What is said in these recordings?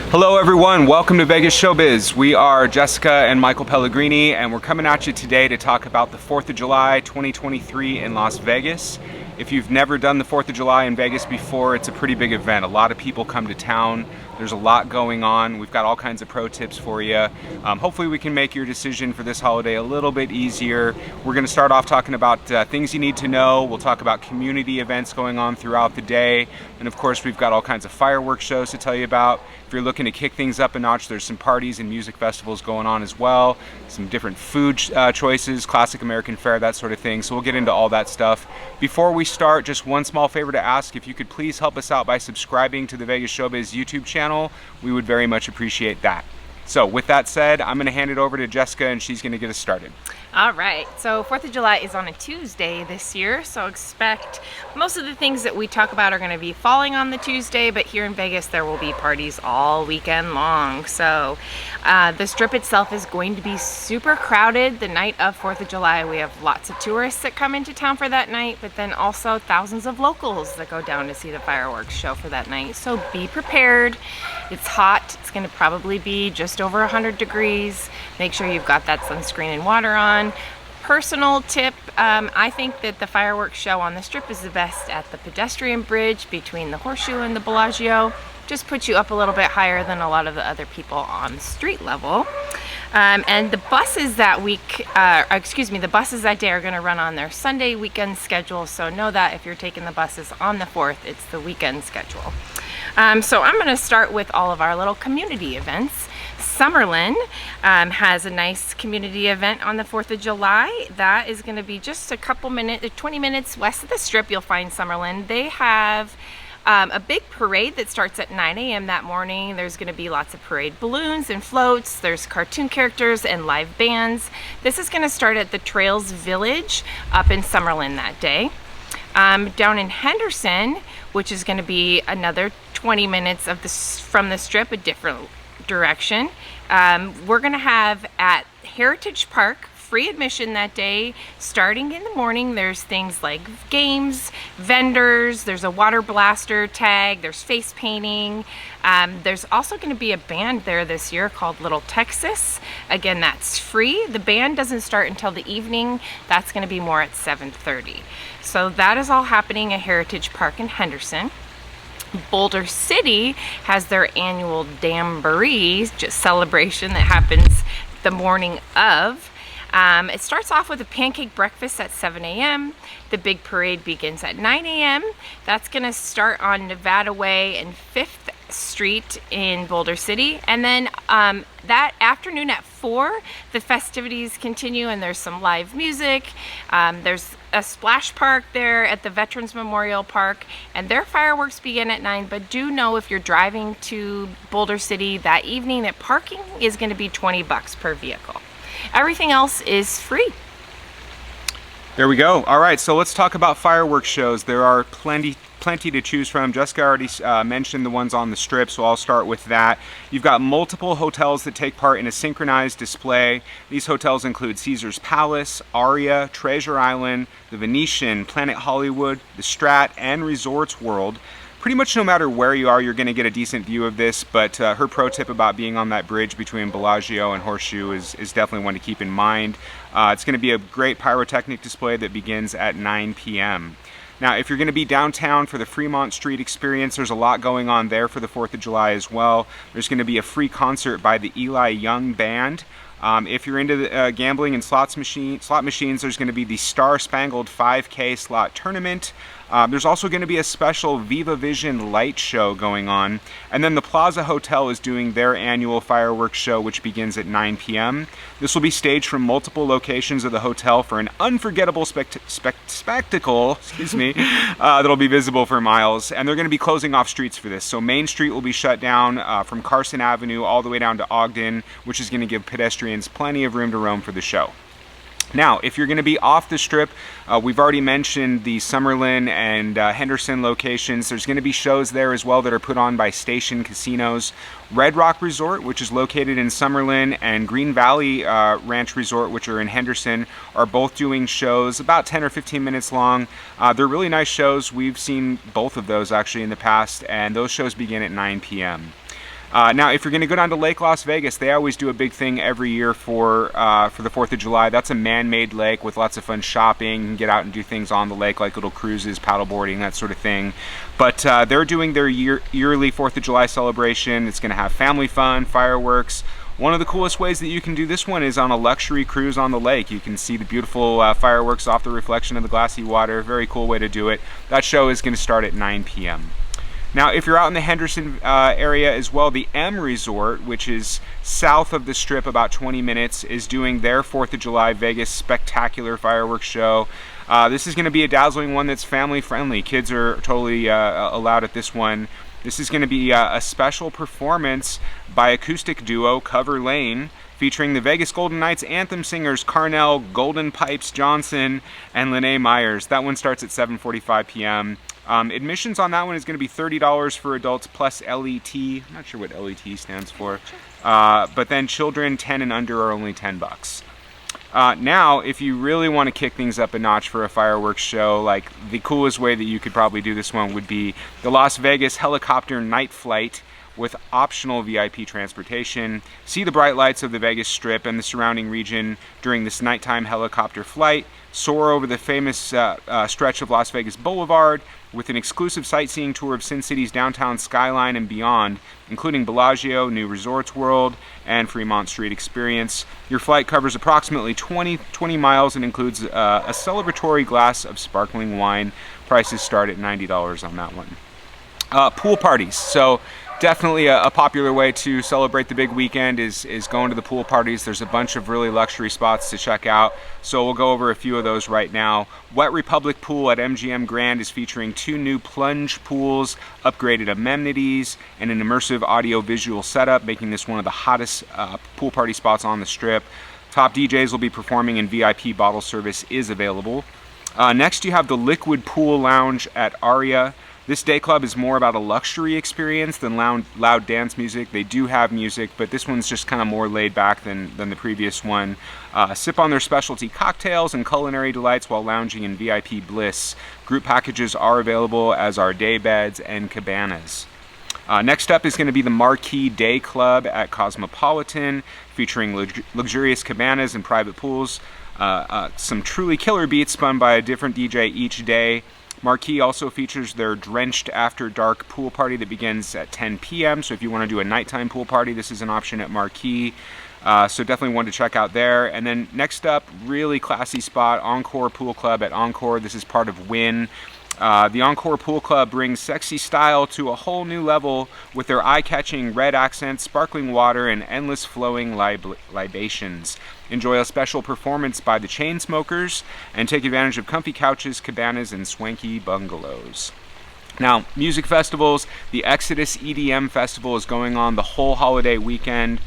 Hello everyone, welcome to Vegas Showbiz. We are Jessica and Michael Pellegrini, and we're coming at you today to talk about the 4th of July 2023 in Las Vegas. If you've never done the 4th of July in Vegas before, it's a pretty big event. A lot of people come to town. There's a lot going on. We've got all kinds of pro tips for you. Hopefully we can make your decision for this holiday a little bit easier. We're going to start off talking about things you need to know. We'll talk about community events going on throughout the day. And of course, we've got all kinds of fireworks shows to tell you about. If you're looking to kick things up a notch, there's some parties and music festivals going on as well. Some different food choices, classic American fare, that sort of thing. So we'll get into all that stuff. Before we start, just one small favor to ask. If you could please help us out by subscribing to the Vegas Showbiz YouTube channel, we would very much appreciate that. So with that said, I'm going to hand it over to Jessica and she's going to get us started. All right, so 4th of July is on a Tuesday this year, so expect most of the things that we talk about are going to be falling on the Tuesday, but here in Vegas there will be parties all weekend long. So the Strip itself is going to be super crowded the night of 4th of July. We have lots of tourists that come into town for that night, but then also thousands of locals that go down to see the fireworks show for that night. So be prepared. It's hot. It's going to probably be just over 100 degrees. Make sure you've got that sunscreen and water on. Personal tip, I think that the fireworks show on the Strip is the best at the pedestrian bridge between the Horseshoe and the Bellagio. Just puts you up a little bit higher than a lot of the other people on street level. And the buses that week, the buses that day are going to run on their Sunday weekend schedule. So know that if you're taking the buses on the 4th, it's the weekend schedule. So I'm going to start with all of our little community events. Summerlin has a nice community event on the 4th of July. That is going to be just a couple minutes, 20 minutes west of the Strip. You'll find Summerlin. They have a big parade that starts at 9 a.m. that morning. There's going to be lots of parade balloons and floats. There's cartoon characters and live bands. This is going to start at the Trails Village up in Summerlin that day. Down in Henderson, which is going to be another 20 minutes of from the Strip, a different direction. We're going to have at Heritage Park free admission that day. Starting in the morning, there's things like games, vendors, there's a water blaster tag, there's face painting. There's also going to be a band there this year called Little Texas. Again, that's free. The band doesn't start until the evening. That's going to be more at 7:30. So that is all happening at Heritage Park in Henderson. Boulder City has their annual Damboree celebration that happens the morning of. It starts off with a pancake breakfast at 7 a.m. The big parade begins at 9 a.m. That's going to start on Nevada Way and 5th Street in Boulder City. And then that afternoon at 4, the festivities continue and there's some live music. There's a splash park there at the Veterans Memorial Park, and their fireworks begin at 9. But do know if you're driving to Boulder City that evening that parking is going to be $20 per vehicle. Everything else is free. There we go. All right, so let's talk about fireworks shows. There are plenty to choose from. Jessica already mentioned the ones on the Strip, so I'll start with that. You've got multiple hotels that take part in a synchronized display. These hotels include Caesars Palace, Aria, Treasure Island, the Venetian, Planet Hollywood, the Strat, and Resorts World. Pretty much no matter where you are, you're going to get a decent view of this, but her pro tip about being on that bridge between Bellagio and Horseshoe is definitely one to keep in mind. It's going to be a great pyrotechnic display that begins at 9 p.m. Now, if you're going to be downtown for the Fremont Street Experience, there's a lot going on there for the 4th of July as well. There's going to be a free concert by the Eli Young Band. If you're into gambling and slot machines, there's going to be the Star Spangled 5K slot tournament. There's also going to be a special Viva Vision light show going on. And then the Plaza Hotel is doing their annual fireworks show, which begins at 9 p.m. This will be staged from multiple locations of the hotel for an unforgettable spectacle, that'll be visible for miles. And they're going to be closing off streets for this. So Main Street will be shut down from Carson Avenue all the way down to Ogden, which is going to give pedestrians plenty of room to roam for the show. Now, if you're going to be off the Strip, we've already mentioned the Summerlin and Henderson locations. There's going to be shows there as well that are put on by Station Casinos. Red Rock Resort, which is located in Summerlin, and Green Valley Ranch Resort, which are in Henderson, are both doing shows about 10 or 15 minutes long. They're really nice shows. We've seen both of those actually in the past, and those shows begin at 9 p.m. Now, if you're going to go down to Lake Las Vegas, they always do a big thing every year for the 4th of July. That's a man-made lake with lots of fun shopping. You can get out and do things on the lake, like little cruises, paddleboarding, that sort of thing. But they're doing their yearly 4th of July celebration. It's going to have family fun, fireworks. One of the coolest ways that you can do this one is on a luxury cruise on the lake. You can see the beautiful fireworks off the reflection of the glassy water. Very cool way to do it. That show is going to start at 9 p.m. Now, if you're out in the Henderson area as well, the M Resort, which is south of the Strip about 20 minutes, is doing their 4th of July Vegas spectacular fireworks show. This is going to be a dazzling one that's family friendly. Kids are totally allowed at this one. This is going to be a special performance by acoustic duo Cover Lane, featuring the Vegas Golden Knights anthem singers Carnell, Golden Pipes Johnson, and Lene Myers. That one starts at 7:45 p.m. Admissions on that one is going to be $30 for adults plus LET. I'm not sure what LET stands for. But then children 10 and under are only $10. Now, if you really want to kick things up a notch for a fireworks show, like the coolest way that you could probably do this one would be the Las Vegas helicopter night flight with optional VIP transportation. See the bright lights of the Vegas Strip and the surrounding region during this nighttime helicopter flight. Soar over the famous stretch of Las Vegas Boulevard with an exclusive sightseeing tour of Sin City's downtown skyline and beyond, including Bellagio, New Resorts World, and Fremont Street Experience. Your flight covers approximately 20 miles and includes a celebratory glass of sparkling wine. Prices start at $90 on that one. Pool parties. So definitely a popular way to celebrate the big weekend is going to the pool parties. There's a bunch of really luxury spots to check out, so we'll go over a few of those right now. Wet Republic Pool at MGM Grand is featuring 2 new plunge pools, upgraded amenities, and an immersive audio-visual setup, making this one of the hottest pool party spots on the Strip. Top DJs will be performing and VIP bottle service is available. Next you have the Liquid Pool Lounge at Aria. This day club is more about a luxury experience than loud dance music. They do have music, but this one's just kind of more laid back than the previous one. Sip on their specialty cocktails and culinary delights while lounging in VIP bliss. Group packages are available, as are day beds and cabanas. Next up is going to be the Marquee Day Club at Cosmopolitan, featuring luxurious cabanas and private pools. Some truly killer beats spun by a different DJ each day. Marquee also features their Drenched After Dark pool party that begins at 10 p.m. So if you want to do a nighttime pool party, this is an option at Marquee. So definitely one to check out there. And then next up, really classy spot, Encore Pool Club at Encore. This is part of Wynn. The Encore Pool Club brings sexy style to a whole new level with their eye-catching red accents, sparkling water, and endless flowing libations. Enjoy a special performance by the Chainsmokers and take advantage of comfy couches, cabanas, and swanky bungalows. Now, music festivals, the Exodus EDM Festival is going on the whole holiday weekend.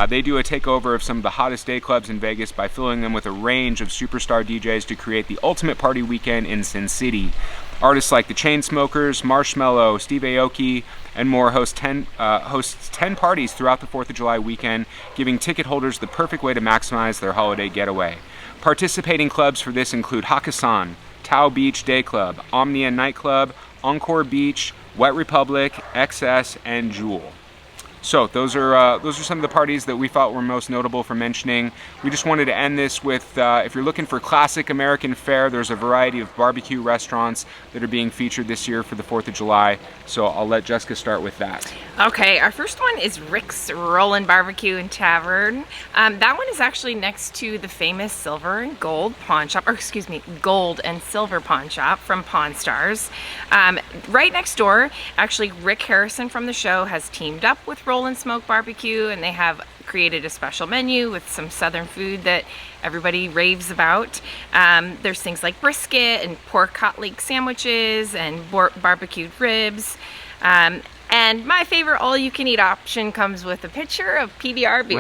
They do a takeover of some of the hottest day clubs in Vegas by filling them with a range of superstar DJs to create the ultimate party weekend in Sin City. Artists like the Chainsmokers, Marshmello, Steve Aoki, and more hosts 10 parties throughout the 4th of July weekend, giving ticket holders the perfect way to maximize their holiday getaway. Participating clubs for this include Hakkasan, Tao Beach Day Club, Omnia Nightclub, Encore Beach, Wet Republic, XS, and Jewel. So those are some of the parties that we thought were most notable for mentioning. We just wanted to end this with, if you're looking for classic American fare, there's a variety of barbecue restaurants that are being featured this year for the 4th of July. So I'll let Jessica start with that. Okay, our first one is Rick's Rollin' Barbecue and Tavern. That one is actually next to the famous Silver and Gold Pawn Shop, or excuse me, Gold and Silver Pawn Shop from Pawn Stars. Right next door, actually Rick Harrison from the show has teamed up with Rollin' Smoke Barbecue, and they have created a special menu with some southern food that everybody raves about. There's things like brisket and pork hot lake sandwiches and barbecued ribs. And my favorite all-you-can-eat option comes with a pitcher of PBR beer.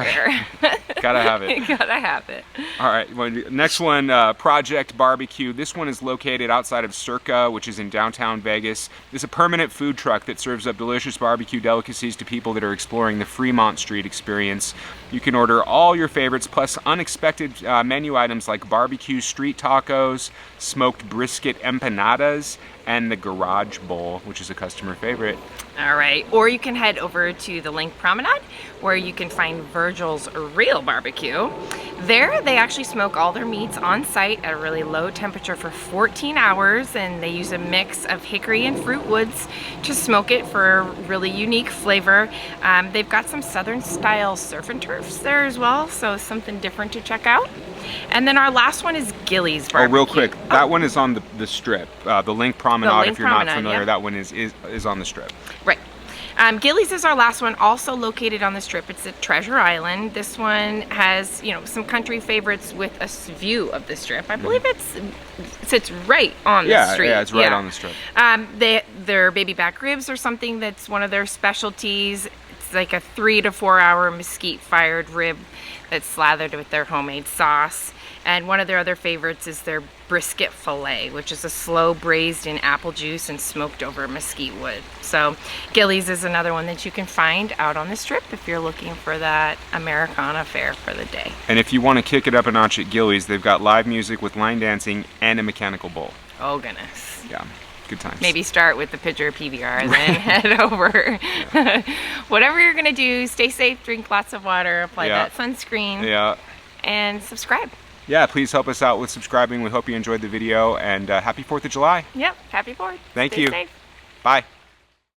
Right. Gotta have it. Gotta have it. All right, next one, Project Barbecue. This one is located outside of Circa, which is in downtown Vegas. It's a permanent food truck that serves up delicious barbecue delicacies to people that are exploring the Fremont Street Experience. You can order all your favorites, plus unexpected menu items like barbecue street tacos, smoked brisket empanadas, and the Garage Bowl, which is a customer favorite. All right, or you can head over to the Link Promenade where you can find Virgil's Real Barbecue. There, they actually smoke all their meats on site at a really low temperature for 14 hours, and they use a mix of hickory and fruit woods to smoke it for a really unique flavor. They've got some Southern style surf and turfs there as well, so something different to check out. And then our last one is Gillies Barbecue. Oh, real quick, that one is on the strip. The Link Promenade, Link if you're not Promenade, familiar, yeah. that one is on the strip. Right. Gillies is our last one, also located on the strip. It's at Treasure Island. This one has, you know, some country favorites with a view of the strip. I believe it sits right on the street. Yeah, it's right on the strip. Their baby back ribs are something that's one of their specialties. It's like a 3 to 4 hour mesquite fired rib that's slathered with their homemade sauce. And one of their other favorites is their brisket fillet, which is a slow braised in apple juice and smoked over mesquite wood. So Gillies is another one that you can find out on the strip if you're looking for that Americana fare for the day. And if you want to kick it up a notch at Gillies, they've got live music with line dancing and a mechanical bull. Oh goodness. Yeah, good times. Maybe start with the pitcher of PBR and then head over. Whatever you're gonna do, stay safe, drink lots of water, apply that sunscreen, and subscribe. Yeah, please help us out with subscribing. We hope you enjoyed the video, and happy 4th of July. Yep, happy 4th. Thank Stay you. safe. Bye.